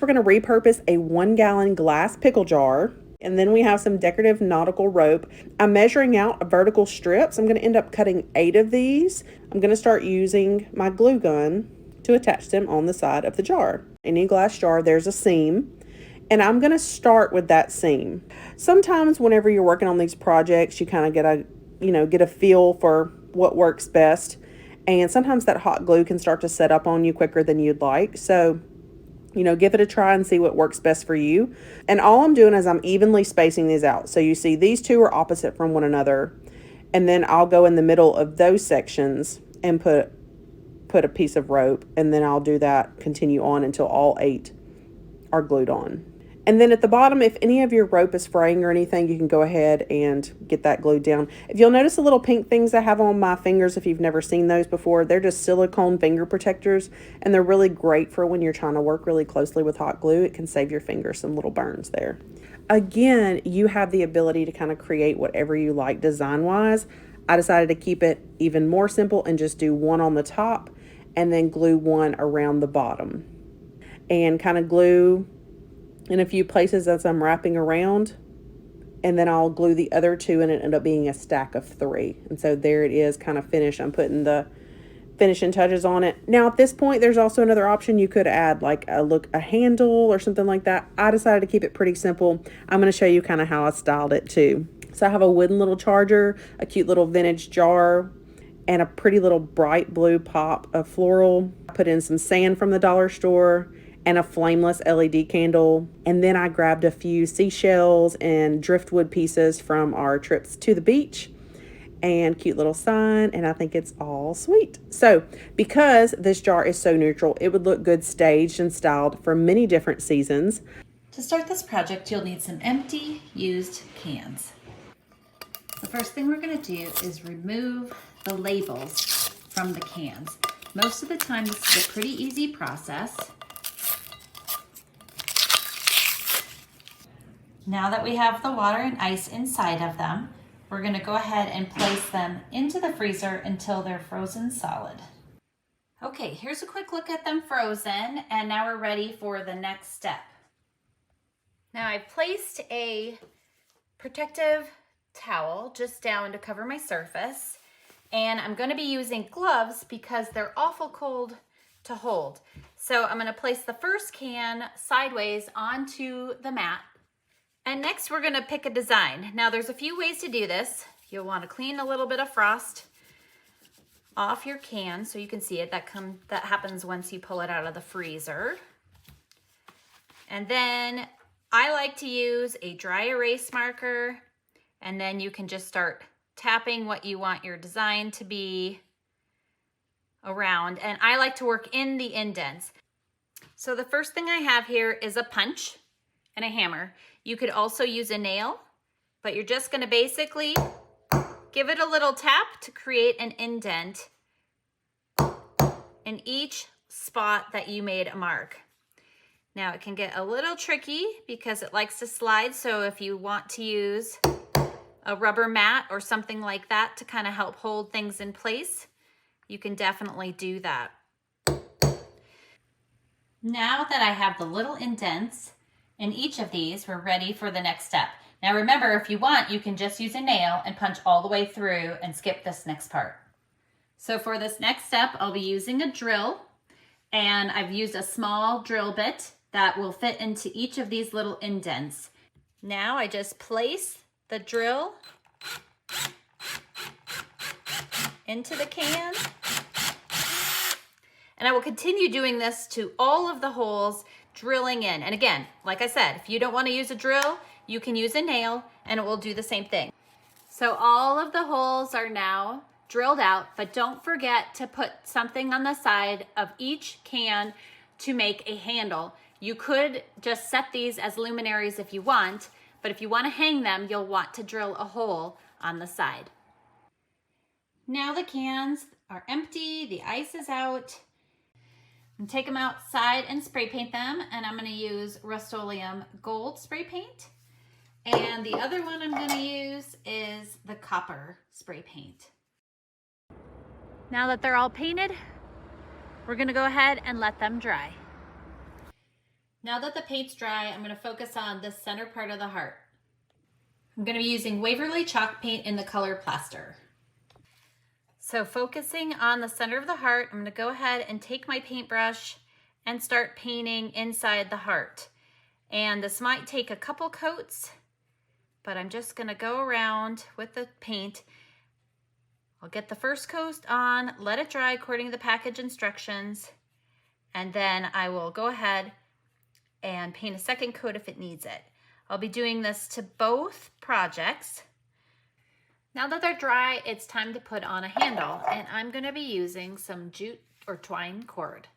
We're going to repurpose a 1-gallon glass pickle jar. And then we have some decorative nautical rope. I'm measuring out vertical strips. I'm going to end up cutting 8 of these. I'm going to start using my glue gun to attach them on the side of the jar. Any glass jar, there's a seam. And I'm going to start with that seam. Sometimes whenever you're working on these projects, you kind of get a feel for what works best. And sometimes that hot glue can start to set up on you quicker than you'd like. So give it a try and see what works best for you. And all I'm doing is I'm evenly spacing these out. So you see these two are opposite from one another. And then I'll go in the middle of those sections and put a piece of rope. And then I'll do that, continue on until all 8 are glued on. And then at the bottom, if any of your rope is fraying or anything, you can go ahead and get that glued down. If you'll notice the little pink things I have on my fingers, if you've never seen those before, they're just silicone finger protectors, and they're really great for when you're trying to work really closely with hot glue. It can save your fingers some little burns there. Again, you have the ability to kind of create whatever you like design-wise. I decided to keep it even more simple and just do one on the top and then glue one around the bottom. And kind of glue in a few places as I'm wrapping around, and then I'll glue the other 2 and it ended up being a stack of 3. And so there it is, kind of finished. I'm putting the finishing touches on it. Now at this point, there's also another option. You could add like a handle or something like that. I decided to keep it pretty simple. I'm going to show you kind of how I styled it too. So I have a wooden little charger, a cute little vintage jar, and a pretty little bright blue pop of floral. I put in some sand from the dollar store and a flameless LED candle. And then I grabbed a few seashells and driftwood pieces from our trips to the beach and cute little sign, and I think it's all sweet. So because this jar is so neutral, it would look good staged and styled for many different seasons. To start this project, you'll need some empty used cans. The first thing we're going to do is remove the labels from the cans. Most of the time this is a pretty easy process. Now that we have the water and ice inside of them, we're going to go ahead and place them into the freezer until they're frozen solid. Okay, here's a quick look at them frozen, and now we're ready for the next step. Now I've placed a protective towel just down to cover my surface, and I'm going to be using gloves because they're awful cold to hold. So I'm going to place the first can sideways onto the mat. And next we're going to pick a design. Now there's a few ways to do this. You'll want to clean a little bit of frost off your can so you can see it. That happens once you pull it out of the freezer. And then I like to use a dry erase marker, and then you can just start tapping what you want your design to be around. And I like to work in the indents. So the first thing I have here is a punch and a hammer. You could also use a nail, but you're just going to basically give it a little tap to create an indent in each spot that you made a mark. Now it can get a little tricky because it likes to slide, so if you want to use a rubber mat or something like that to kind of help hold things in place, you can definitely do that. Now that I have the little indents in each of these, we're ready for the next step. Now remember, if you want, you can just use a nail and punch all the way through and skip this next part. So for this next step, I'll be using a drill, and I've used a small drill bit that will fit into each of these little indents. Now I just place the drill into the can, and I will continue doing this to all of the holes, drilling in. And again, like I said, if you don't want to use a drill, you can use a nail and it will do the same thing. So all of the holes are now drilled out, but don't forget to put something on the side of each can to make a handle. You could just set these as luminaries if you want, but if you want to hang them, you'll want to drill a hole on the side. Now the cans are empty, the ice is out. And take them outside and spray paint them, and I'm going to use Rust-Oleum Gold spray paint. And the other one I'm going to use is the copper spray paint. Now that they're all painted, we're going to go ahead and let them dry. Now that the paint's dry, I'm going to focus on the center part of the heart. I'm going to be using Waverly chalk paint in the color Plaster. So focusing on the center of the heart, I'm going to go ahead and take my paintbrush and start painting inside the heart. And this might take a couple coats, but I'm just going to go around with the paint. I'll get the first coat on, let it dry according to the package instructions, and then I will go ahead and paint a second coat if it needs it. I'll be doing this to both projects. Now that they're dry, it's time to put on a handle, and I'm going to be using some jute or twine cord.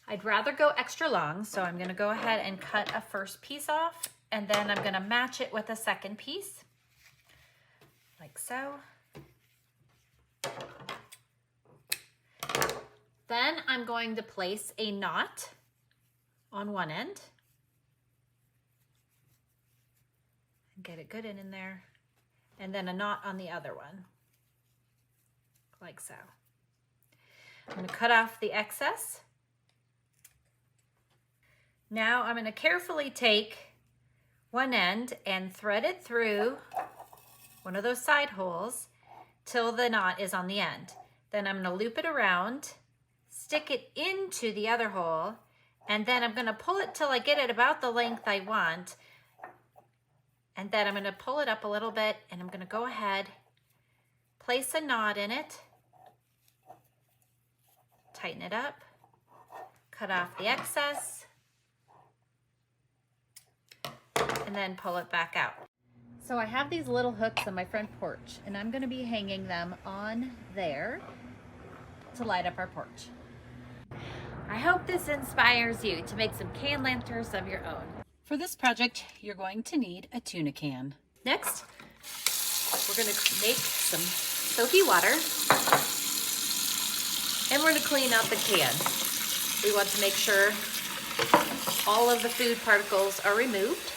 I'd rather go extra long, so I'm going to go ahead and cut a first piece off, and then I'm going to match it with a second piece, like so. Then I'm going to place a knot on one end and get it good in there, and then a knot on the other one, like so. I'm going to cut off the excess. Now I'm going to carefully take one end and thread it through one of those side holes till the knot is on the end. Then I'm going to loop it around, stick it into the other hole, and then I'm going to pull it till I get it about the length I want. And then I'm going to pull it up a little bit, and I'm going to go ahead, place a knot in it, tighten it up, cut off the excess, and then pull it back out. So I have these little hooks on my front porch, and I'm going to be hanging them on there to light up our porch. I hope this inspires you to make some can lanterns of your own. For this project, you're going to need a tuna can. Next, we're going to make some soapy water, and we're going to clean out the can. We want to make sure all of the food particles are removed.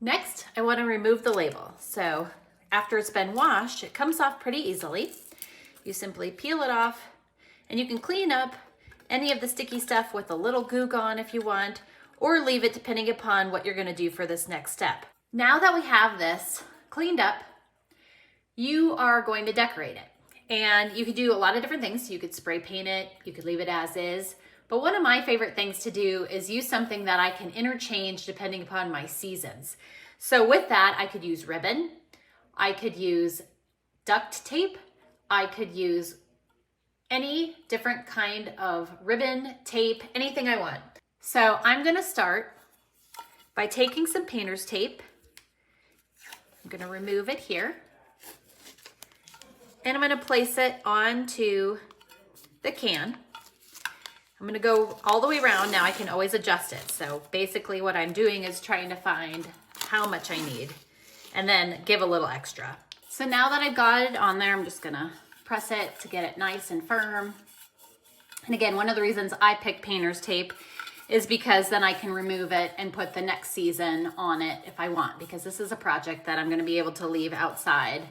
Next, I want to remove the label. So after it's been washed, it comes off pretty easily. You simply peel it off, and you can clean up any of the sticky stuff with a little Goo Gone if you want, or leave it depending upon what you're going to do for this next step. Now that we have this cleaned up, you are going to decorate it. And you could do a lot of different things. You could spray paint it, you could leave it as is. But one of my favorite things to do is use something that I can interchange depending upon my seasons. So with that, I could use ribbon, I could use duct tape, I could use any different kind of ribbon, tape, anything I want. So I'm gonna start by taking some painter's tape. I'm gonna remove it here. And I'm gonna place it onto the can. I'm gonna go all the way around. Now I can always adjust it. So basically what I'm doing is trying to find how much I need and then give a little extra. So now that I've got it on there, I'm just gonna press it to get it nice and firm. And again, one of the reasons I pick painter's tape is because then I can remove it and put the next season on it if I want, because this is a project that I'm gonna be able to leave outside.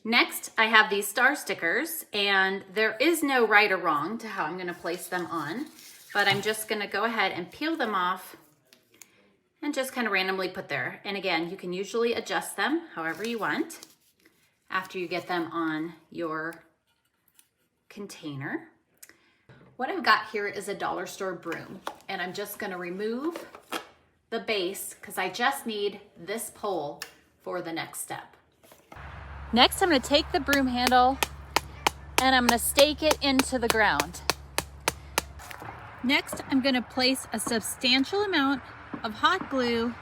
Next, I have these star stickers, and there is no right or wrong to how I'm gonna place them on, but I'm just gonna go ahead and peel them off and just kind of randomly put there. And again, you can usually adjust them however you want after you get them on your container. What I've got here is a dollar store broom, and I'm just gonna remove the base because I just need this pole for the next step. Next, I'm gonna take the broom handle and I'm gonna stake it into the ground. Next, I'm gonna place a substantial amount of hot glue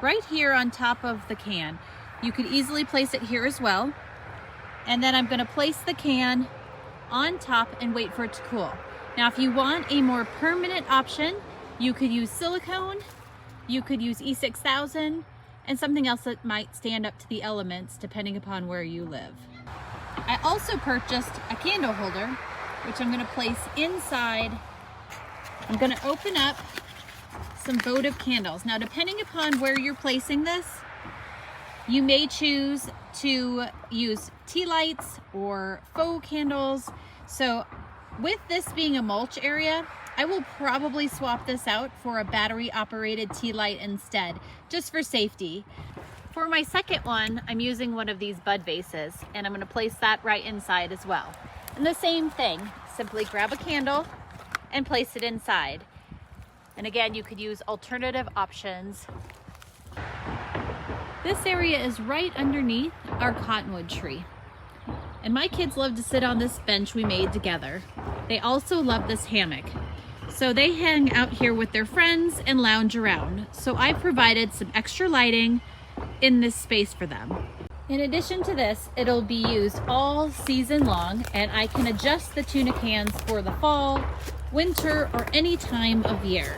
right here on top of the can. You could easily place it here as well. And then I'm gonna place the can on top and wait for it to cool. Now, if you want a more permanent option, you could use silicone, you could use E6000, and something else that might stand up to the elements depending upon where you live. I also purchased a candle holder, which I'm gonna place inside. I'm gonna open up some votive candles. Now, depending upon where you're placing this, you may choose to use tea lights or faux candles. So with this being a mulch area, I will probably swap this out for a battery operated tea light instead, just for safety. For my second one, I'm using one of these bud vases, and I'm gonna place that right inside as well. And the same thing, simply grab a candle and place it inside. And again, you could use alternative options. This area is right underneath our cottonwood tree. And my kids love to sit on this bench we made together. They also love this hammock. So they hang out here with their friends and lounge around. So I provided some extra lighting in this space for them. In addition to this, it'll be used all season long, and I can adjust the tuna cans for the fall, winter, or any time of year.